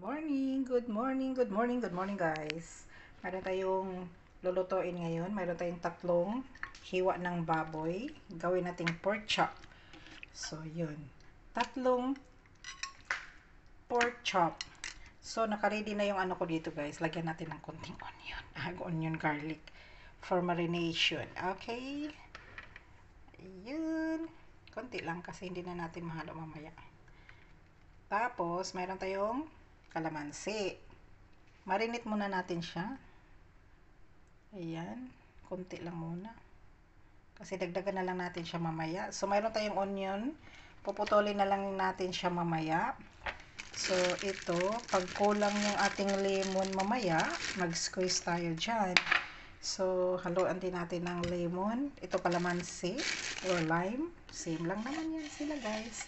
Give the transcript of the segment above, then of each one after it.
Morning, good morning, good morning, good morning guys. Meron tayong lulutuin ngayon. Meron tayong tatlong hiwa ng baboy. Gawin nating pork chop. So, yun. Tatlong pork chop. So, nakaready na yung ano ko dito guys. Lagyan natin ng konting onion. Onion garlic for marination. Okay? Yun. Konti lang kasi hindi na natin mahalo mamaya. Tapos, meron tayong kalamansi. Marinate muna natin siya. Ayan. Konti lang muna. Kasi dagdagan na lang natin siya mamaya. So, mayroon tayong onion. Puputulin na lang natin siya mamaya. So, ito, pag kulang yung ating lemon mamaya, mag-squeeze tayo dyan. So, haluan din natin ng lemon. Ito kalamansi or lime. Same lang naman yan sila guys.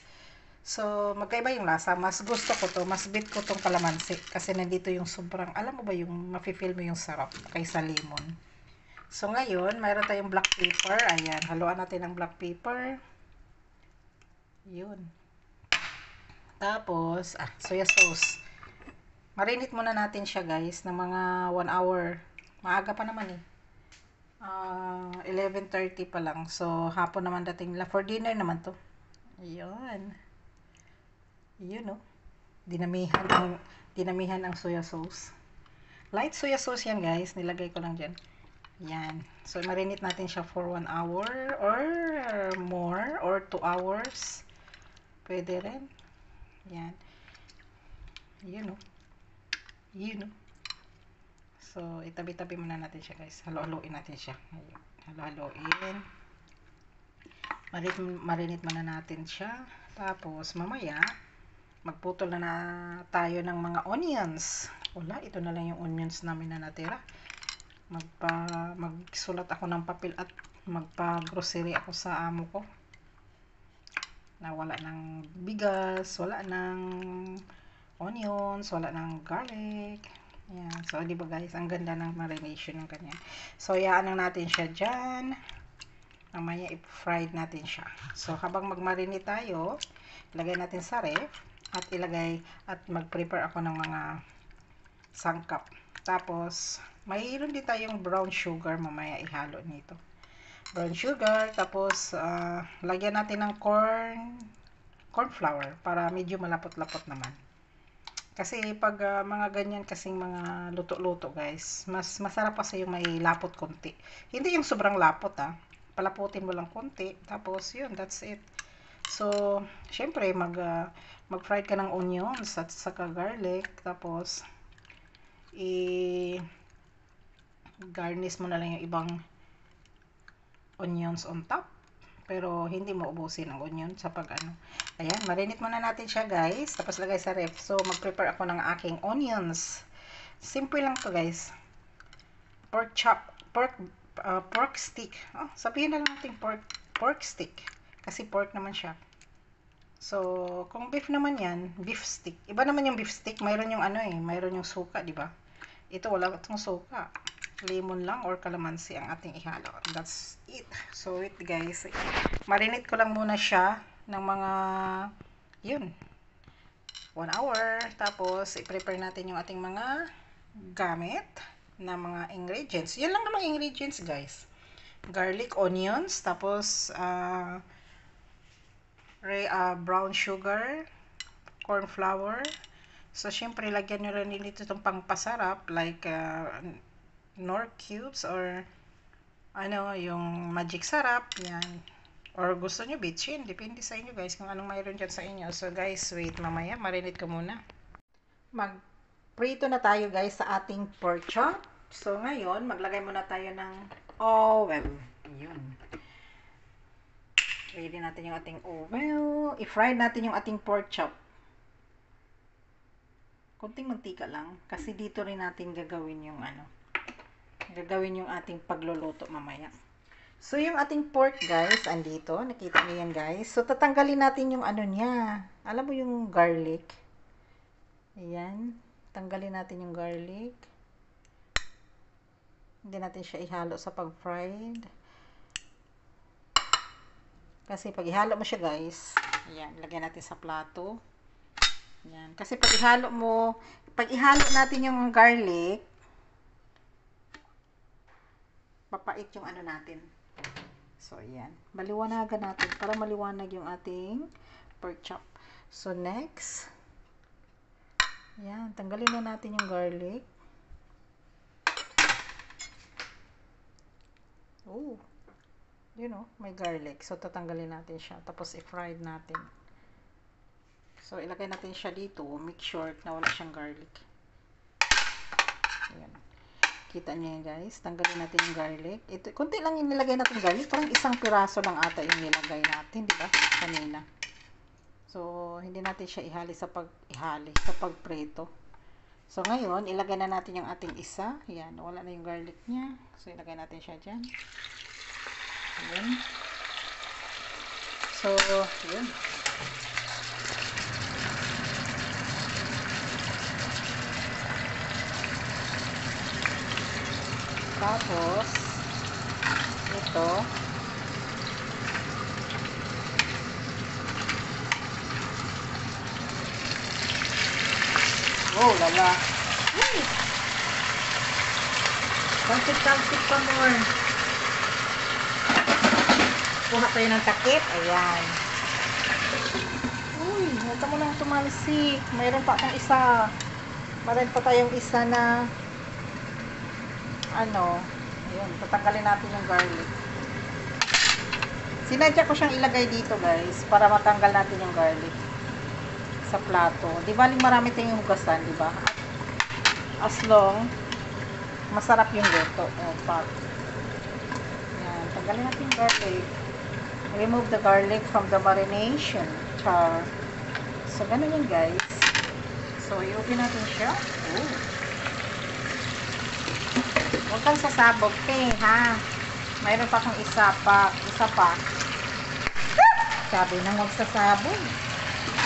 So, magkaiba yung lasa. Mas gusto ko to, mas bit ko tong kalamansi. Kasi nandito yung sobrang, alam mo ba yung, mafe-feel mo yung sarap kaysa lemon. So, ngayon, mayroon tayong black pepper. Ayan, haluan natin ng black pepper. Yun. Tapos, soya sauce. Marinate muna natin siya guys, ng mga 1 hour. Maaga pa naman eh. 11:30 pa lang. So, hapon naman dating nila. For dinner naman to. Ayun. Yun, no? Dinamihan ang soya sauce. Light soya sauce yan, guys. Nilagay ko lang dyan. Yan. So, marinate natin siya for 1 hour or more or 2 hours. Pwede rin. Yan. Yun, no? Yun, no? So, itabi-tabi muna natin siya, guys. Halo-haloin natin siya. Ayun. Halo-haloin. Marinate muna natin siya. Tapos, mamaya, magputol na tayo ng mga onions. Wala, ito na lang yung onions namin na natira. Magsulat ako ng papel at magpa-grocery ako sa amo ko. Na wala ng bigas, wala ng onions, wala ng garlic. Ayan. So, di ba guys, ang ganda ng marination ng kanya. So, yaan lang natin siya dyan. Mamaya, i-fried natin siya. So, habang mag-marinate tayo, ilagay natin sa ref. At mag-prepare ako ng mga sangkap. Tapos, mayroon din tayong brown sugar mamaya ihalo nito. Brown sugar, tapos, lagyan natin ng corn flour para medyo malapot-lapot naman. Kasi pag mga ganyan kasing mga luto-luto guys, mas masarap kasi yung may lapot konti. Hindi yung sobrang lapot palaputin mo lang konti, tapos yun, that's it. So, syempre, mag-fry ka ng onions at saka garlic. Tapos, i-garnish mo na lang yung ibang onions on top. Pero, hindi mo ubusin ang onion sa Ayan, marinate muna natin siya, guys. Tapos, lagay sa ref. So, mag-prepare ako ng aking onions. Simple lang to guys. Pork chop. Pork stick. Sabihin na lang natin pork stick. Kasi pork naman siya. So, kung beef naman yan, beef stick. Iba naman yung beef stick. Mayroon yung mayroon yung suka, di ba? Ito, wala itong suka. Lemon lang or kalamansi ang ating ihalo. That's it. So, wait guys. Marinate ko lang muna siya ng mga, yun, 1 hour. Tapos, i-prepare natin yung ating mga gamit na mga ingredients. Yan lang namang ingredients, guys. Garlic, onions, tapos, brown sugar, corn flour. So, syempre, lagyan nyo rin dito itong pangpasarap, like, Knorr cubes, or, yung magic sarap, yan. Or gusto nyo, bitchin. Depende sa inyo, guys, kung anong mayroon dyan sa inyo. So, guys, wait, mamaya, marinate ko muna. Mag-prito na tayo, guys, sa ating pork chop. So, ngayon, maglagay muna tayo ng oil. Yun. Ready natin yung ating oil. I-fry natin yung ating pork chop. Kunting mantika lang. Kasi dito rin natin gagawin yung ating pagluluto mamaya. So, yung ating pork, guys, andito. Nakita niyo yan, guys. So, tatanggalin natin yung niya. Alam mo yung garlic? Ayan. Tanggalin natin yung garlic. Hindi natin siya ihalo sa pag-fried. Kasi pag ihalo mo siya, guys, ayan, lagyan natin sa plato. Ayan. Kasi pag ihalo mo, pag ihalo natin yung garlic, papait yung ano natin. So, ayan. Maliwanagan natin para maliwanag yung ating pork chop. So, next, ayan, tanggalin na natin yung garlic. Oh, you know, may garlic. So, tatanggalin natin siya. Tapos, i-fried natin. So, ilagay natin siya dito. Make sure na wala siyang garlic. Ayan. Kita niyo yan, guys. Tanggalin natin yung garlic. Ito, kunti lang yung nilagay natin garlic. Parang isang piraso lang ata yung nilagay natin. Diba? Kanina. So, hindi natin siya ihali sa pagpreto. So, ngayon, ilagay na natin yung ating isa. Ayan. Wala na yung garlic niya. So, ilagay natin siya dyan. Ayan. So, ayan. Tapos, ito, oh, lala. Kalpit-kalpit pa more. Kuha tayo ng takip. Ayan. Uy, huwag mo lang tumalsik. Mayroon pa akong isa. Mayroon pa tayong isa na ano, ayun, tatanggalin natin yung garlic. Sinadya ko siyang ilagay dito, guys, para matanggal natin yung garlic sa plato. Di ba, marami tayong hugasan, di ba? As long, masarap yung luto. Oh, pat. Yan, tanggalin natin yung garlic. Remove the garlic from the marination. Char. So, ganun yun, guys. So, i-open natin siya. Oh. Huwag kang sasabog, ha? Mayroon pa akong isa pa. Sabi nang huwag sasabog.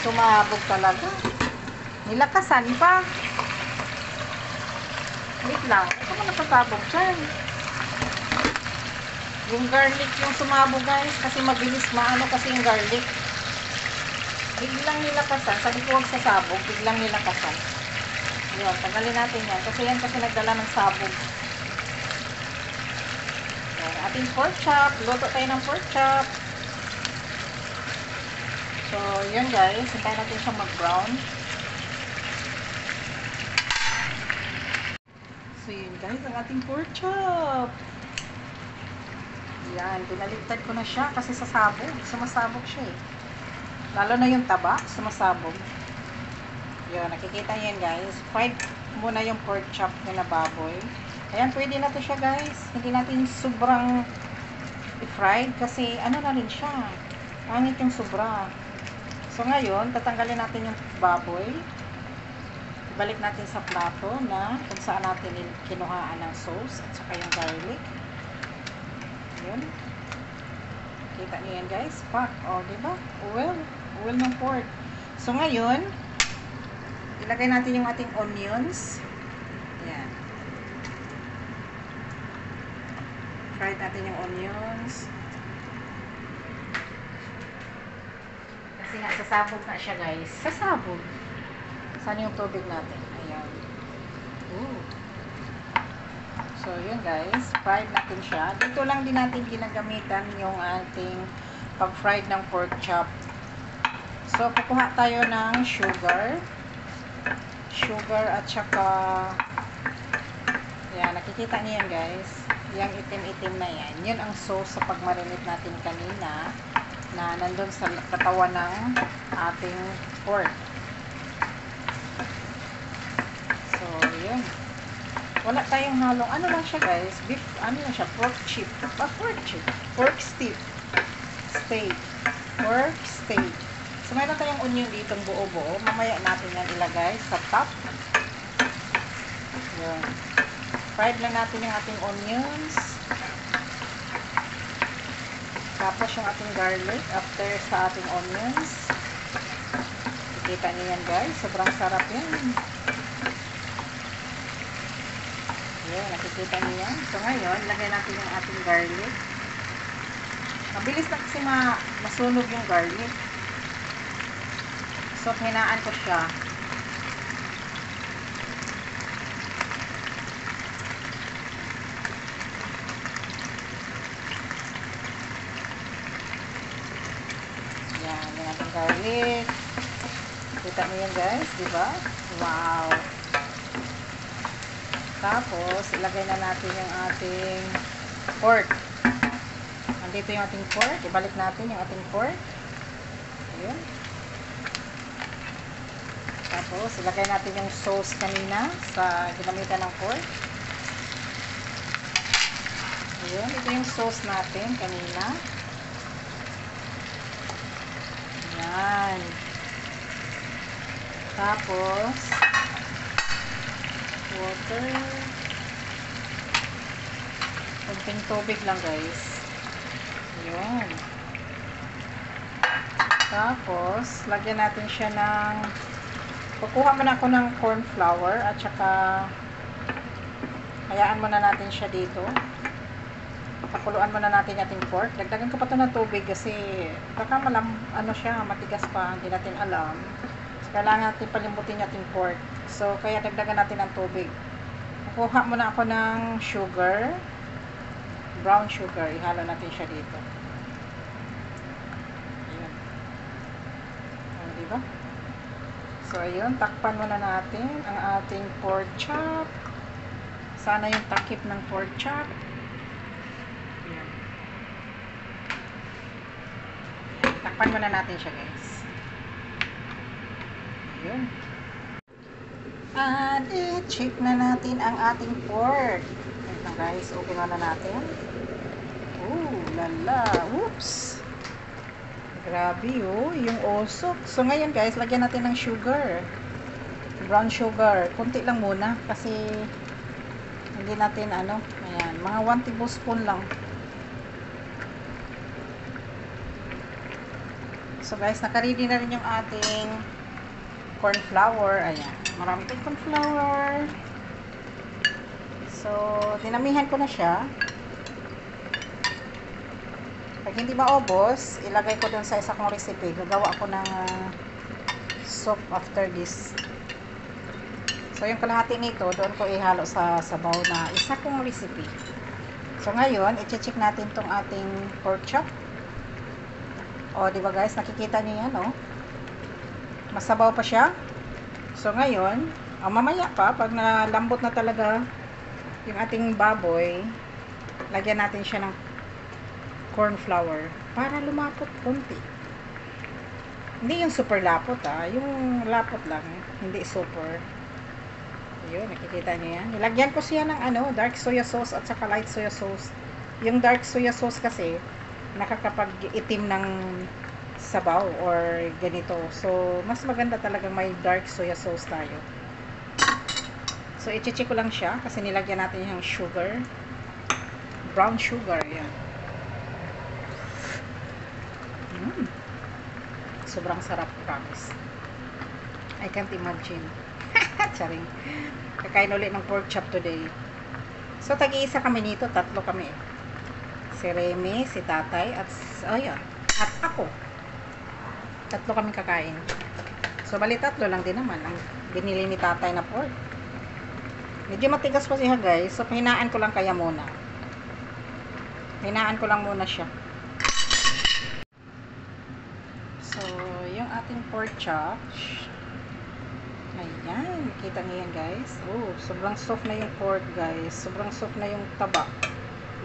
Sumabog talaga. Nilakasan pa. Wait lang. Ito mo nasasabog dyan. Yung garlic yung sumabog, guys. Kasi mabilis maano kasi yung garlic. Biglang nilakasan. Sabi ko huwag sasabog. Biglang nilakasan. Yun, tanggalin natin yan. Kasi yan kasi nagdala ng sabog. Ating pork chop. Luto tayo ng pork chop. So, yun guys. Hintayin natin siyang mag-brown. So, yun guys. Ang ating pork chop. Yan. Binaligtad ko na siya kasi sasabog. Sumasabog siya eh. Lalo na yung taba. Sumasabog. Yun. Nakikita yan guys. Fried muna yung pork chop na baboy. Ayan, pwede na to siya guys. Hindi natin sobrang i-fried kasi ano na rin siya. Pangit yung sobra. So ngayon, tatanggalin natin yung baboy. Ibalik natin sa plato na kung saan natin kinuhaan ng sauce at saka yung garlic. Yun. Kita niyo yan guys. Pak. O, diba? Oil ng pork. So ngayon, ilagay natin yung ating onions. Yan. Fried natin yung onions. Kasi nga, sasabog na siya guys. Sasabog. Saan yung tubig natin? Ayan. Ooh. So, yun guys. Fried natin siya. Dito lang din natin ginagamitan yung ating pag-fried ng pork chop. So, kukuha tayo ng sugar. Sugar at saka yan, nakikita niyo yan guys. Yung itim-itim na yan. Yun ang sauce sa pag-marinate natin kanina na nandun sa katawan ng ating pork. So, yun. Wala tayong halong, ano lang siya guys, beef, ano lang siya, pork chip. Pork steak. Pork steak. So, mayroon tayong onion ditong buo-buo. Mamaya natin yan ilagay sa top. Yun. Fried lang natin yung ating onions. Tapos yung ating garlic after sa ating onions. Kita niyo yan guys. Sobrang sarap yan. Yan, nakikita niyo yan. So ngayon, lagay natin yung ating garlic. Mabilis na kasi masunog yung garlic. So, hinaan ko siya. Yan, yung ating garlic. Kita mo yan guys, di ba? Wow! Tapos, ilagay na natin yung ating pork. Nandito yung ating pork. Ibalik natin yung ating pork. Ayun. Tapos, ilagay natin yung sauce kanina sa ginamitan ng pork. Ayun. Ito yung sauce natin kanina. Ayan. Tapos, water. Kunting tubig lang guys. Ayun. Tapos, lagyan natin siya ng kukuha muna ako ng corn flour at saka hayaan muna natin siya dito. Pakuluan muna natin ating pork. Dagdagan ko pa ito ng tubig kasi baka ano siya, matigas pa, hindi natin alam. So, kailangan natin palimbutin yung ating pork. So, kaya dagdagan natin ng tubig. Kukuha muna ako ng sugar, brown sugar. Ihalo natin siya dito. Ayan. O, diba? So, ayun. Takpan muna natin ang ating pork chop. Sana yung takip ng pork chop. Ayan. Takpan muna natin siya, guys. Ayun. At i-check na natin ang ating pork. Ayan guys. Open na natin. Ooh, lala. Oops. Grabe oh, yung usok. So ngayon guys, lagyan natin ng sugar. Brown sugar. Kunti lang muna kasi hindi natin ano, ayan, mga 1 tablespoon lang. So guys, naka-ready na rin yung ating corn flour. Ayan, marami tayong corn flour. So, dinamihan ko na siya. Pag hindi maubos, ilagay ko dun sa isa kong recipe. Gagawa ko ng soup after this. So, yung kalahati nito, doon ko ihalo sa sabaw na isa kong recipe. So, ngayon, i-check natin tong ating pork chop. O, diba guys, nakikita niyo yan, o. Masabaw pa siya. So, ngayon, mamaya pa, pag nalambot na talaga yung ating baboy, lagyan natin siya ng corn flour para lumapot konti. Hindi yung super lapot yung lapot lang, hindi super. Ayun, nakikita niyo yan. Nilagyan ko siya ng dark soya sauce at saka light soya sauce. Yung dark soya sauce kasi nakakapag-itim ng sabaw or ganito. So, mas maganda talaga may dark soya sauce tayo. So, i-check ko lang siya kasi nilagyan natin yung sugar. Brown sugar, yan. Sobrang sarap, promise. I can't imagine. Charing. Kakain ulit ng pork chop today. So, tag-iisa kami nito. Tatlo kami. Si Remy, si Tatay, at ako. Tatlo kami kakain. So, bali tatlo lang din naman ang binili ni Tatay na pork. Medyo matigas pa siya, guys. So, hinaan ko lang kaya muna. Hinaan ko lang muna siya. So, yung ating pork chop. Ayan. Kita niyo yan, guys. Oh, sobrang soft na yung pork, guys. Sobrang soft na yung taba.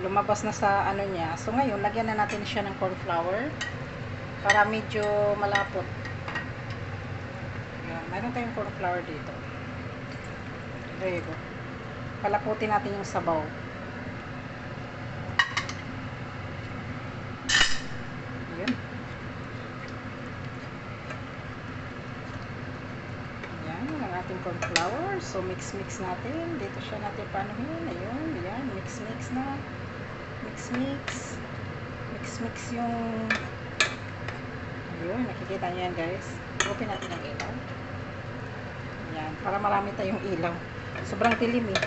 Lumabas na sa ano niya. So, ngayon, lagyan na natin siya ng corn flour para medyo malapot. Ayan. Mayroon tayong corn flour dito. There you go. Palaputin natin yung sabaw. Ayan. Ayan, ang ating corn flour. So, mix-mix natin. Dito siya natin panuhin. Ayun, ayan. Mix-mix na. Mix-mix. Mix-mix yung... Ayun, nakikita niyo yan, guys. Open natin ang ilaw. Ayan, para marami tayong ilaw. Sobrang dilim eh.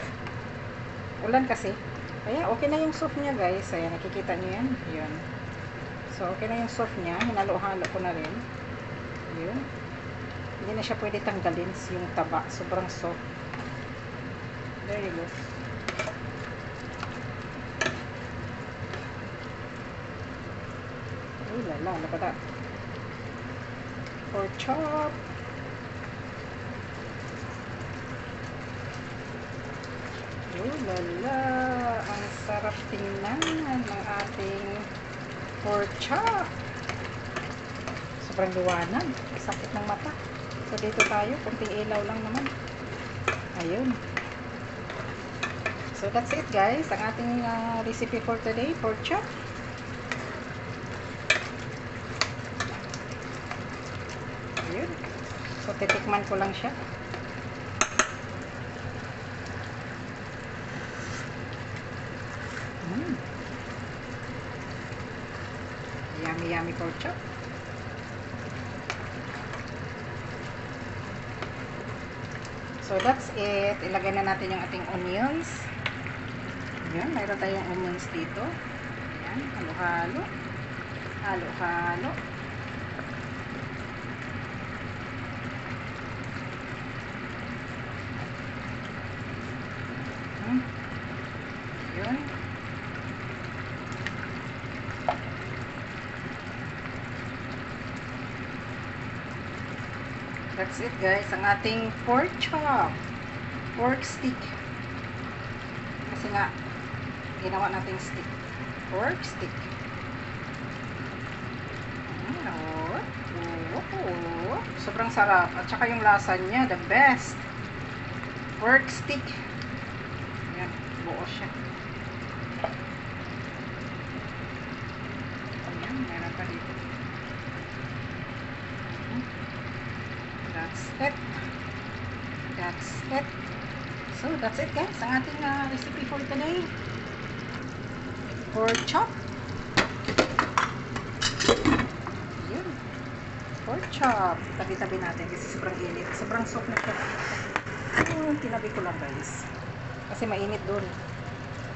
Ulan kasi. Kaya okay na yung soup niya, guys. Ayan, nakikita niyo yan. Ayan. So, okay na yung sauce niya. Hinalo-halo ko na rin. Yun. Hindi na siya pwede tanggalin yung taba. Sobrang soft. There you go. Uy, lala. Look at that. pork chop. Oh lala, ang sarap tingnan ng ating pork chop. Sobrang liwanag, sakit ng mata. So dito tayo, kunting ilaw lang naman. Ayun. So that's it guys, ang ating recipe for today, pork chop. Ayun. So titikman ko lang siya. Yummy yummy pork chop. So that's it. Ilagay na natin yung ating onions. Ayan, mayroon tayong onions dito. Ayan, halo-halo. Halo-halo. Ayan. That's it guys, ang ating pork chop. Pork stick. Kasi nga, ginawa nating stick. Pork stick. Sobrang sarap. At saka yung lasa niya, the best. Pork stick. Ayan, buo siya. Ayan, meron pa dito. That's it. That's it. So, that's it guys. Ang ating recipe for today. Pork chop. Yun. Pork chop. Tabi-tabi natin kasi sobrang init. Sobrang soft na siya. Tinabi ko lang guys. Kasi mainit dun.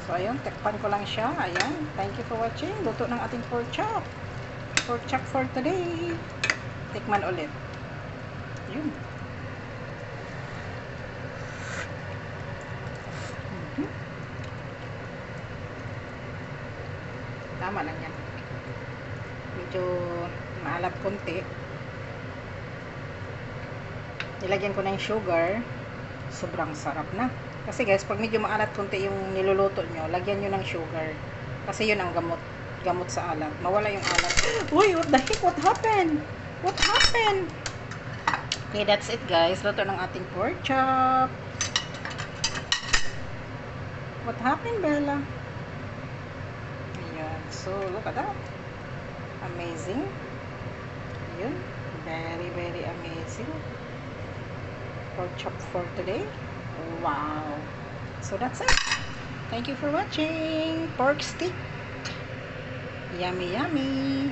So, ayun. Tekpan ko lang siya. Ayan. Thank you for watching. Luto ng ating pork chop. Pork chop for today. Tikman ulit. Yun. Tama lang yan. Medyo maalat konti. Nilagyan ko na yung sugar. Sobrang sarap na. Kasi guys, pag medyo maalat konti yung niluluto nyo, lagyan nyo ng sugar. Kasi yun ang gamot. Gamot sa alat. Mawala yung alat. Uy, what the heck? What happened? What happened? Okay, that's it guys. Luto ng ating pork chop. What happened, Bella? Ayan. So, look at that. Amazing. Ayan. Very, very amazing. Pork chop for today. Wow. So, that's it. Thank you for watching. Pork stick. Yummy, yummy.